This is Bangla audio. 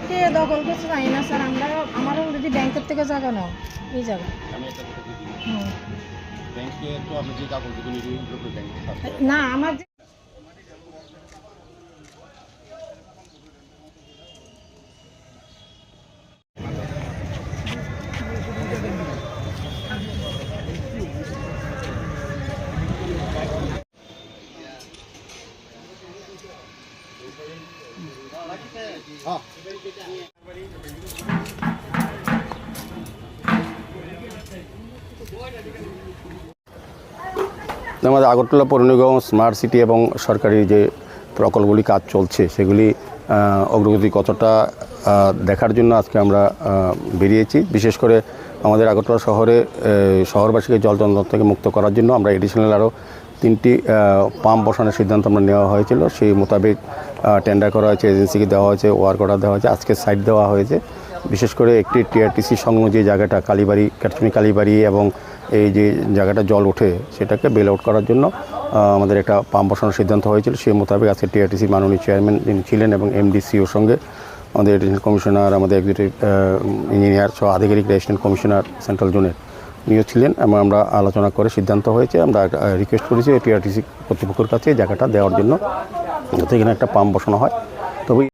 কে দখল করছে জানি না স্যার, আমরা আমার অলরেডি ব্যাংকের থেকে জায়গা নাও এই জায়গা। না আমার আমাদের আগরতলা পৌর নিগম স্মার্ট সিটি এবং সরকারি যে প্রকল্পগুলি কাজ চলছে সেগুলি অগ্রগতি কতটা দেখার জন্য আজকে আমরা বেরিয়েছি। বিশেষ করে আমাদের আগরতলা শহরে শহরবাসীকে জল যন্ত্রণা থেকে মুক্ত করার জন্য আমরা এডিশনাল আরও 3টি পাম্প বসানোর সিদ্ধান্ত আমরা নেওয়া হয়েছিল। সেই মোতাবেক টেন্ডার করা হয়েছে, এজেন্সিকে দেওয়া হয়েছে, ওয়ার্ক অর্ডার দেওয়া হয়েছে, আজকে সাইট দেওয়া হয়েছে। বিশেষ করে একটি টিআরটিসি সংলগ্ন যে জায়গাটা কালীবাড়ি, কাটচুনি কালীবাড়ি এবং এই যে জায়গাটা জল ওঠে সেটাকে বেল আউট করার জন্য আমাদের একটা পাম্প বসানোর সিদ্ধান্ত হয়েছিল। সেই মোতাবেক আজকে টিআরটিসি মাননীয় চেয়ারম্যান যিনি ছিলেন এবং এমডিসিওর সঙ্গে আমাদের এডিশনাল কমিশনার, আমাদের এক্সিকিউটিভ ইঞ্জিনিয়ার সহ আধিকারিক রেজিস্ট্রেশন কমিশনার সেন্ট্রাল জোনের নিয়োগ ছিলেন এবং আমরা আলোচনা করে সিদ্ধান্ত হয়েছে। আমরা রিকোয়েস্ট করেছি টিআরটিসি কর্তৃপক্ষের কাছে জায়গাটা দেওয়ার জন্য, যাতে এখানে একটা পাম্প বসানো হয়। তবে